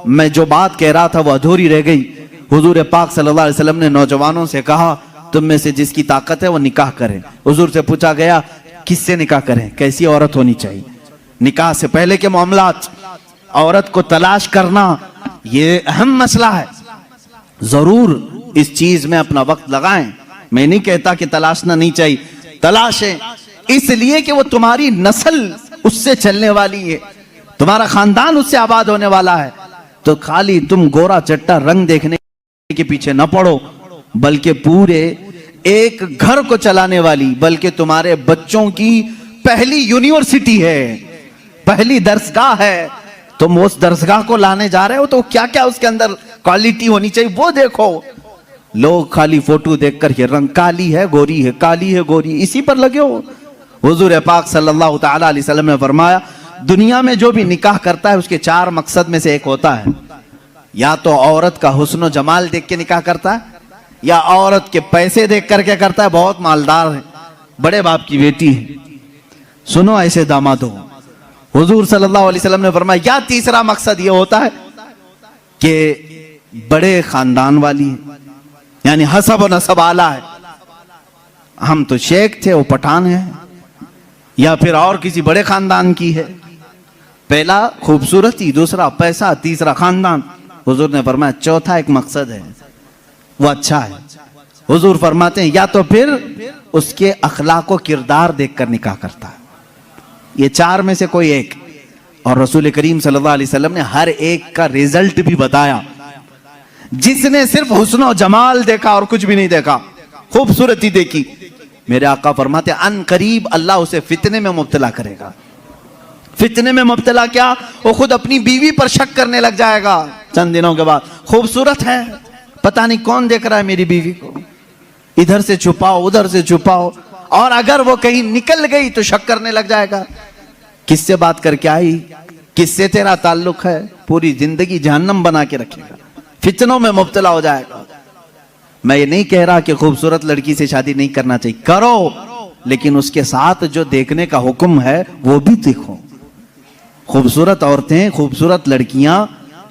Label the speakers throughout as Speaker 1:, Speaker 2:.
Speaker 1: मैं जो बात कह रहा था वो अधूरी रह गई। हुजूर पाक सल्लल्लाहु अलैहि वसल्लम ने नौजवानों से कहा तुम में से जिसकी ताकत है वो निकाह करे। हुजूर से पूछा गया किससे निकाह करें, कैसी औरत होनी चाहिए। निकाह से पहले के मामलात, औरत को तलाश करना ये अहम मसला है। जरूर इस चीज में अपना वक्त लगाएं। मैं नहीं कहता कि तलाशना नहीं चाहिए, तलाशें, इसलिए कि वो तुम्हारी नस्ल उससे चलने वाली है, तुम्हारा खानदान उससे आबाद होने वाला है। तो खाली तुम गोरा चट्टा रंग देखने के पीछे न पड़ो, बल्कि पूरे एक घर को चलाने वाली, बल्कि तुम्हारे बच्चों की पहली यूनिवर्सिटी है, पहली दरसगाह है। तुम उस दरसगाह को लाने जा रहे हो तो क्या क्या उसके अंदर क्वालिटी होनी चाहिए वो देखो। लोग खाली फोटो देखकर ये रंग काली है गोरी है, काली है गोरी, इसी पर लगे हो। हुजूर पाक सल्लल्लाहु ताला अलैहि वसल्लम ने फरमाया दुनिया में जो भी निकाह करता है उसके 4 मकसद में से एक होता है, या तो औरत का हुस्न जमाल देख के निकाह करता है, या औरत के पैसे देख करके करता है, बहुत मालदार है, बड़े बाप की बेटी है, सुनो ऐसे दामाद हो। हुजूर सल्लल्लाहु अलैहि वसल्लम ने फरमाया या तीसरा मकसद ये होता है कि बड़े खानदान वाली है, यानी हसब और नसब आला है, हम तो शेख थे वो पठान है, या फिर और किसी बड़े खानदान की है। पहला खूबसूरती, दूसरा पैसा, तीसरा खानदान। हुजूर ने फरमाया चौथा एक मकसद है वो अच्छा है। हुजूर फरमाते हैं या तो फिर उसके अखलाक व किरदार देखकर निकाह करता है, ये 4 में से कोई एक। और रसूल करीम सल्लल्लाहु अलैहि वसल्लम ने हर एक का रिजल्ट भी बताया। जिसने सिर्फ हुस्न और जमाल देखा और कुछ भी नहीं देखा, खूबसूरती देखी, मेरे आका फरमाते अन करीब अल्लाह उसे फितने में मुब्तला करेगा। फितने में मुब्तला क्या, वो खुद अपनी बीवी पर शक करने लग जाएगा चंद दिनों के बाद। खूबसूरत है, पता नहीं कौन देख रहा है मेरी बीवी को, इधर से छुपाओ उधर से छुपाओ, और अगर वो कहीं निकल गई तो शक करने लग जाएगा, किससे बात करके आई, किससे तेरा ताल्लुक है, पूरी जिंदगी जहन्नम बना के रखेगा, फितनों में मुब्तला हो जाएगा। मैं ये नहीं कह रहा कि खूबसूरत लड़की से शादी नहीं करना चाहिए, करो, लेकिन उसके साथ जो देखने का हुक्म है वो भी देखो। खूबसूरत औरतें, खूबसूरत लड़कियां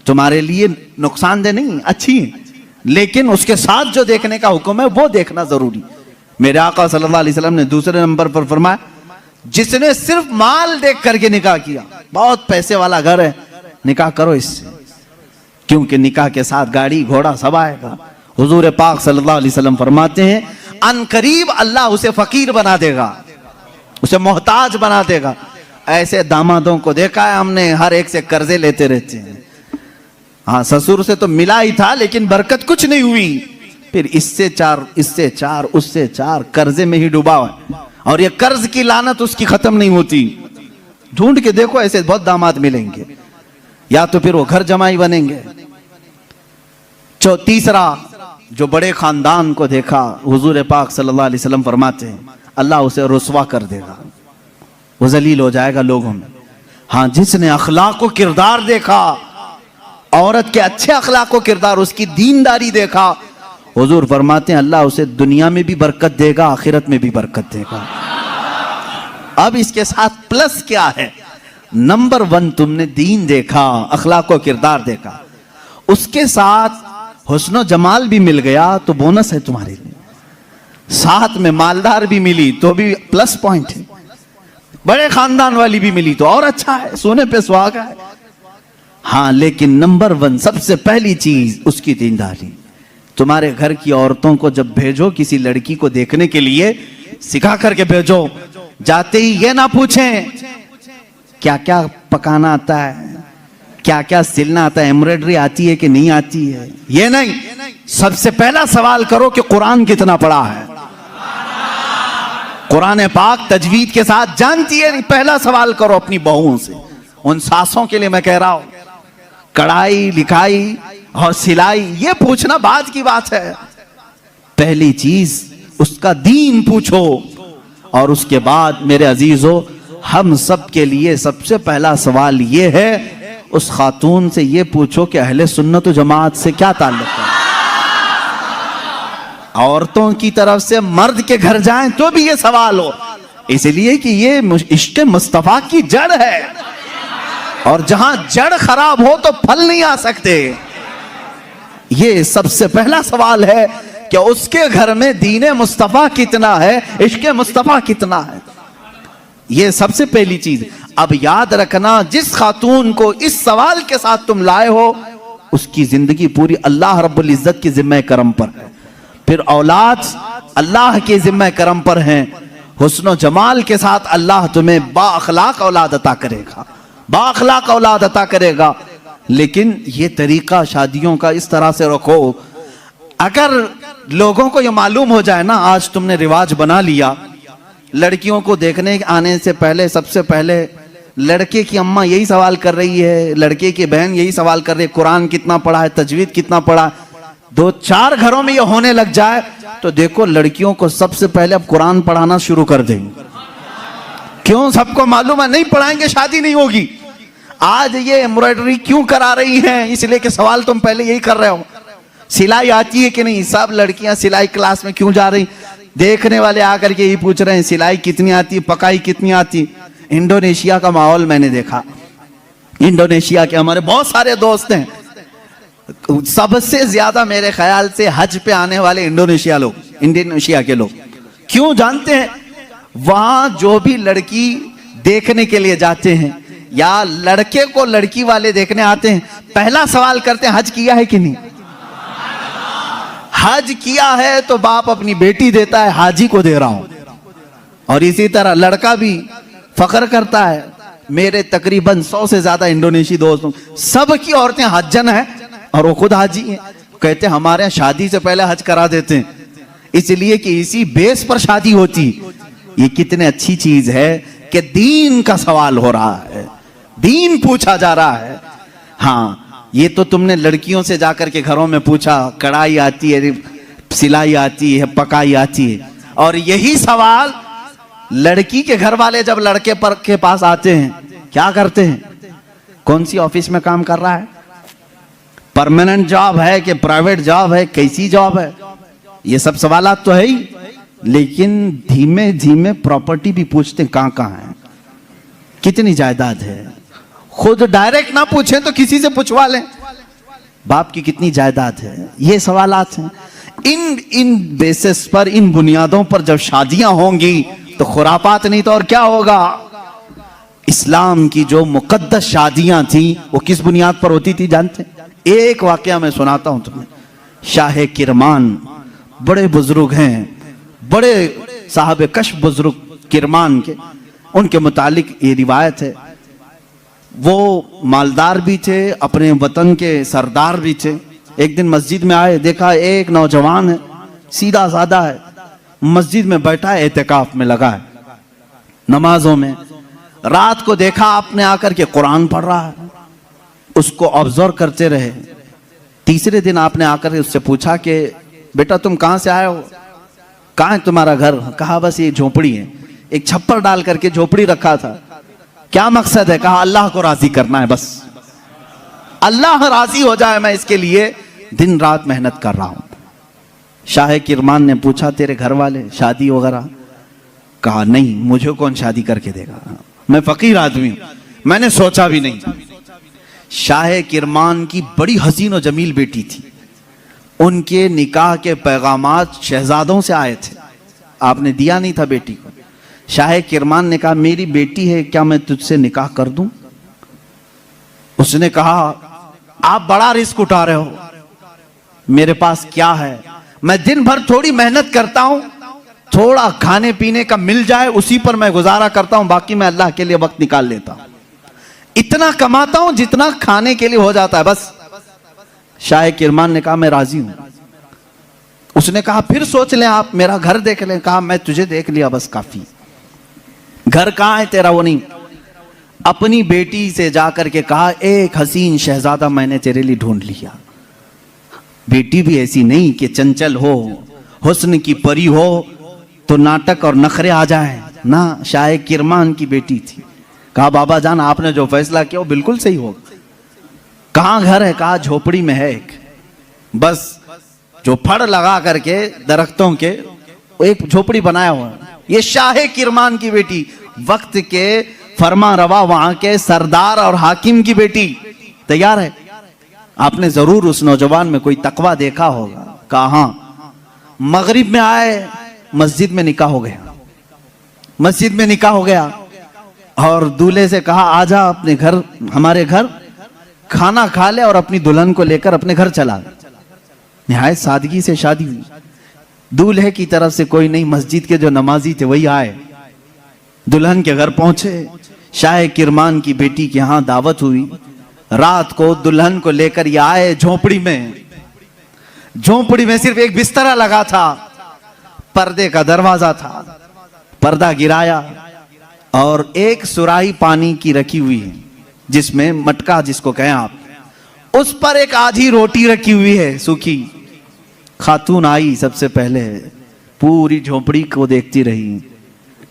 Speaker 1: तुम्हारे लिए नुकसानदेह नहीं, अच्छी हैं, लेकिन उसके साथ जो देखने का हुक्म है वो देखना जरूरी। मेरे आका सल्लल्लाहु अलैहि वसल्लम ने दूसरे नंबर पर फरमाया जिसने सिर्फ माल देख करके निकाह किया, बहुत पैसे वाला घर है, निकाह करो इससे, क्योंकि निकाह के साथ गाड़ी घोड़ा सब आएगा। हुजूर पाक सल्लल्लाहु अलैहि वसल्लम फरमाते हैं अन करीब अल्लाह उसे फकीर बना देगा, उसे मोहताज बना देगा। ऐसे दामादों को देखा है हमने, हर एक से कर्जे लेते रहते हैं। हाँ, ससुर से तो मिला ही था लेकिन बरकत कुछ नहीं हुई, फिर इससे 4 इससे 4 उससे 4 कर्जे में ही डूबा है, और ये कर्ज की लानत उसकी खत्म नहीं होती। ढूंढ के देखो ऐसे बहुत दामाद मिलेंगे, या तो फिर वो घर जमाई बनेंगे। तीसरा जो बड़े खानदान को देखा, हुजूर पाक सल्लल्लाहु अलैहि वसल्लम फरमाते हैं अल्लाह उसे रुसवा कर देगा, वो जलील हो जाएगा लोगों में। हाँ, जिसने अखलाक व किरदार देखा, औरत के अच्छे अखलाक व किरदार, उसकी दीनदारी देखा, हुजूर फरमाते हैं अल्लाह उसे दुनिया में भी बरकत देगा, आखिरत में भी बरकत देगा। अब इसके साथ प्लस क्या है, नंबर 1 तुमने दीन देखा, अखलाक व किरदार देखा, उसके साथ हुस्न जमाल भी मिल गया तो बोनस है तुम्हारे लिए, साथ में मालदार भी मिली तो भी प्लस पॉइंट है, बड़े खानदान वाली भी मिली तो और अच्छा है, सोने पे सुहागा है। हाँ, लेकिन नंबर 1 सबसे पहली चीज उसकी दीनदारी। तुम्हारे घर की औरतों को जब भेजो किसी लड़की को देखने के लिए, सिखा करके भेजो, जाते ही ये ना पूछें क्या क्या पकाना आता है, क्या क्या सिलना आता है, एम्ब्रॉयडरी आती है कि नहीं आती है, ये नहीं, सबसे पहला सवाल करो कि कुरान कितना पढ़ा है, कुरान पाक तजवीद के साथ जानती है नहीं। पहला सवाल करो अपनी बहुओं से, उन सासों के लिए मैं कह रहा हूं, कढ़ाई लिखाई और सिलाई ये पूछना बाद की बात है, पहली चीज उसका दीन पूछो। और उसके बाद मेरे अजीजों, हम सब के लिए सबसे पहला सवाल ये है, उस खातून से ये पूछो कि अहले सुन्नत व जमात से क्या ताल्लुक है। औरतों की तरफ से मर्द के घर जाएं तो भी ये सवाल हो, इसलिए कि ये इश्क़ मुस्तफा की जड़ है। और जहां जड़ खराब हो तो फल नहीं आ सकते। ये सबसे पहला सवाल है कि उसके घर में दीने मुस्तफा कितना है, इश्क़े मुस्तफा कितना है। ये सबसे पहली चीज। अब याद रखना, जिस खातून को इस सवाल के साथ तुम लाए हो, उसकी जिंदगी पूरी अल्लाह रब्बुल इज्जत की जिम्मे करम पर है। फिर औलाद अल्लाह के जिम्मे करम पर है। हुस्न जमाल के साथ अल्लाह तुम्हें बाअखलाक औलाद अता करेगा, बाअखलाक औलाद अता करेगा। लेकिन ये तरीका शादियों का इस तरह से रखो, अगर लोगों को ये मालूम हो जाए ना, आज तुमने रिवाज बना लिया, लड़कियों को देखने आने से पहले सबसे पहले लड़के की अम्मा यही सवाल कर रही है, लड़के की बहन यही सवाल कर रही है, कुरान कितना पढ़ा है, तजवीद कितना पढ़ा है। 2-4 घरों में ये होने लग जाए तो देखो लड़कियों को सबसे पहले अब कुरान पढ़ाना शुरू कर देंगे। क्यों? सबको मालूम है नहीं पढ़ाएंगे शादी नहीं होगी। आज ये एम्ब्रॉयडरी क्यों करा रही हैं? इसलिए कि सवाल तुम पहले यही कर रहे हो, सिलाई आती है कि नहीं। सब लड़कियां सिलाई क्लास में क्यों जा रही? देखने वाले आकर के यही पूछ रहे हैं सिलाई कितनी आती, पकाई कितनी आती। इंडोनेशिया का माहौल मैंने देखा, इंडोनेशिया के हमारे बहुत सारे दोस्त हैं, सबसे ज्यादा मेरे ख्याल से हज पे आने वाले इंडोनेशिया लोग, इंडोनेशिया के लोग। क्यों जानते हैं? वहां जो भी लड़की देखने के लिए जाते हैं या लड़के को लड़की वाले देखने आते हैं, पहला सवाल करते हैं हज किया है कि नहीं। हज किया है तो बाप अपनी बेटी देता है, हाजी को दे रहा हूं। और इसी तरह लड़का भी फख्र करता है, मेरे तकरीबन 100 से ज्यादा इंडोनेशी दोस्तों, सबकी औरतें हज्जन है और वो खुद हाजी हैं। कहते हैं हमारे यहाँ शादी से पहले हज करा देते हैं, इसलिए कि इसी बेस पर शादी होती। ये कितनी अच्छी चीज है कि दीन का सवाल हो रहा है, दीन पूछा जा रहा है। हाँ, ये तो तुमने लड़कियों से जाकर के घरों में पूछा, कढ़ाई आती है, सिलाई आती है, पकाई आती है। और यही सवाल लड़की के घर वाले जब लड़के पर के पास आते हैं, क्या करते हैं? कौन सी ऑफिस में काम कर रहा है, परमानेंट जॉब है कि प्राइवेट जॉब है, कैसी जॉब है, ये सब सवालात तो है ही। लेकिन धीमे धीमे प्रॉपर्टी भी पूछते हैं, कहां कहां है, कितनी जायदाद है। खुद डायरेक्ट ना पूछें तो किसी से पूछवा लें, बाप की कितनी जायदाद है। ये सवालात हैं। इन बेसिस पर, इन बुनियादों पर जब शादियां होंगी तो खुरापात नहीं तो और क्या होगा। इस्लाम की जो मुकद्दस शादियां थी वो किस बुनियाद पर होती थी जानते? एक वाकया मैं सुनाता हूं तुम्हें। शाह किरमान बड़े बुजुर्ग हैं, बड़े साहब कश बुजुर्ग किरमान के, उनके मुतालिक ये रिवायत है। वो मालदार भी थे, अपने वतन के सरदार भी थे। एक दिन मस्जिद में आए, देखा एक नौजवान है, सीधा साधा है, मस्जिद में बैठा है, एहतिकाफ में लगा है, नमाजों में। रात को देखा आपने आकर के कुरान पढ़ रहा है, उसको ऑब्जर्व करते रहे। तीसरे दिन आपने आकर उससे पूछा कि बेटा तुम कहां से आए हो, कहां है तुम्हारा घर? कहा बस ये झोपड़ी है। एक छप्पर डाल करके झोपड़ी रखा था। क्या मकसद है? कहा अल्लाह को राजी करना है, बस अल्लाह राजी हो जाए, मैं इसके लिए दिन रात मेहनत कर रहा हूं। शाह किरमान ने पूछा तेरे घर वाले शादी वगैरह? कहा नहीं, मुझे कौन शादी करके देगा, मैं फकीर आदमी हूं, मैंने सोचा भी नहीं। शाह किरमान की बड़ी हसीन और जमील बेटी थी, उनके निकाह के पैगामात शहजादों से आए थे, आपने दिया नहीं था बेटी को। शाह किरमान ने कहा मेरी बेटी है, क्या मैं तुझसे निकाह कर दूं? उसने कहा आप बड़ा रिस्क उठा रहे हो, मेरे पास क्या है, मैं दिन भर थोड़ी मेहनत करता हूं, थोड़ा खाने पीने का मिल जाए उसी पर मैं गुजारा करता हूं, बाकी मैं अल्लाह के लिए वक्त निकाल लेता हूं, इतना कमाता हूं जितना खाने के लिए हो जाता है बस। शाह किरमान ने कहा मैं राजी हूं। उसने कहा फिर सोच लें, आप मेरा घर देख लें। कहा मैं तुझे देख लिया बस काफी, घर कहां है तेरा वो नहीं। अपनी बेटी से जाकर के कहा एक हसीन शहजादा मैंने तेरे लिए ढूंढ लिया। बेटी भी ऐसी नहीं कि चंचल हो, हुस्न की परी हो तो नाटक और नखरे आ जाए ना, शाह किरमान की बेटी थी। कहा बाबा जान आपने जो फैसला किया वो बिल्कुल सही होगा। कहां घर है? कहा झोपड़ी में है एक, बस जो फड़ लगा करके दरख्तों के एक झोपड़ी बनाया हुआ है। ये शाह किरमान की बेटी वक्त के फरमा रवा वहां के सरदार और हाकिम की बेटी तैयार है। आपने जरूर उस नौजवान में कोई तकवा देखा होगा। कहा मगरिब में आए, मस्जिद में निकाह हो गया, मस्जिद में निकाह हो गया और दूल्हे से कहा आजा अपने घर, हमारे घर खाना खा ले और अपनी दुल्हन को लेकर अपने घर चला। निहायत सादगी से शादी हुई। दूल्हे की तरफ से कोई नहीं, मस्जिद के जो नमाजी थे वही आए, दुल्हन के घर पहुंचे। शाह किरमान की बेटी के यहां दावत हुई। रात को दुल्हन को लेकर ये आए झोपड़ी में। झोपड़ी में सिर्फ एक बिस्तरा लगा था, पर्दे का दरवाजा था, पर्दा गिराया और एक सुराही पानी की रखी हुई है, जिसमें मटका जिसको कहें आप, उस पर एक आधी रोटी रखी हुई है सूखी। खातून आई, सबसे पहले पूरी झोपड़ी को देखती रही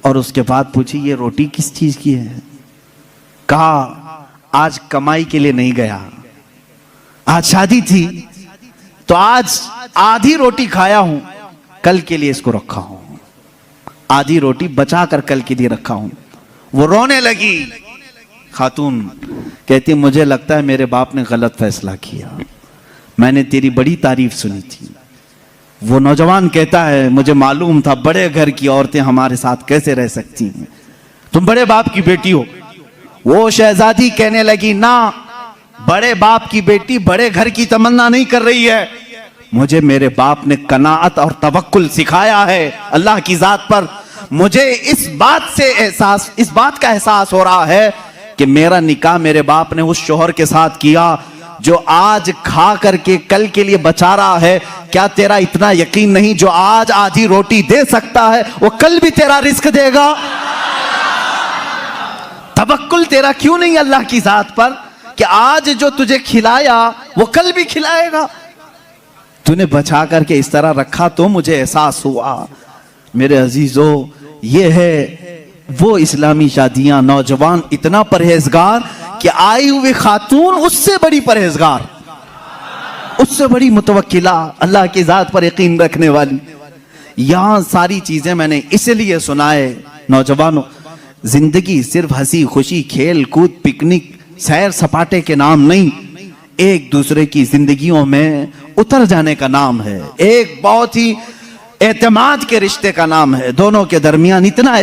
Speaker 1: और उसके बाद पूछी ये रोटी किस चीज की है। कहा आज कमाई के लिए नहीं गया, आज शादी थी तो आज आधी रोटी खाया हूं, कल के लिए इसको रखा हूं, आधी रोटी बचा कर कल के लिए रखा हूं। वो रोने लगी। खातून कहती मुझे लगता है मेरे बाप ने गलत फैसला किया, मैंने तेरी बड़ी तारीफ सुनी थी। वो नौजवान कहता है मुझे मालूम था बड़े घर की औरतें हमारे साथ कैसे रह सकती हैं, तुम बड़े बाप की बेटी हो। वो शहजादी कहने लगी ना, बड़े बाप की बेटी बड़े घर की तमन्ना नहीं कर रही है, मुझे मेरे बाप ने कनाअत और तवक्कुल सिखाया है अल्लाह की जात पर। मुझे इस बात का एहसास हो रहा है कि मेरा निकाह मेरे बाप ने उस शोहर के साथ किया जो आज खा करके कल के लिए बचा रहा है। क्या तेरा इतना यकीन नहीं जो आज आधी रोटी दे सकता है वो कल भी तेरा रिस्क देगा? तवक्कुल तेरा क्यों नहीं अल्लाह की जात पर कि आज जो तुझे खिलाया वो कल भी खिलाएगा? तूने बचा करके इस तरह रखा तो मुझे एहसास हुआ। मेरे अजीजों, ये है वो इस्लामी शादियां, नौजवान इतना परहेजगार कि आई हुई खातून उससे बड़ी परहेजगार, उससे बड़ी मुतवक्किला, अल्लाह की जात पर यकीन रखने वाली। यहां सारी चीजें मैंने इसलिए सुनाए नौजवानों, जिंदगी सिर्फ हंसी खुशी खेल कूद पिकनिक सैर सपाटे के नाम नहीं, एक दूसरे की जिंदगियों में उतर जाने का नाम है, एक बहुत ही एतमाद के रिश्ते का नाम है। दोनों के दरमियान इतना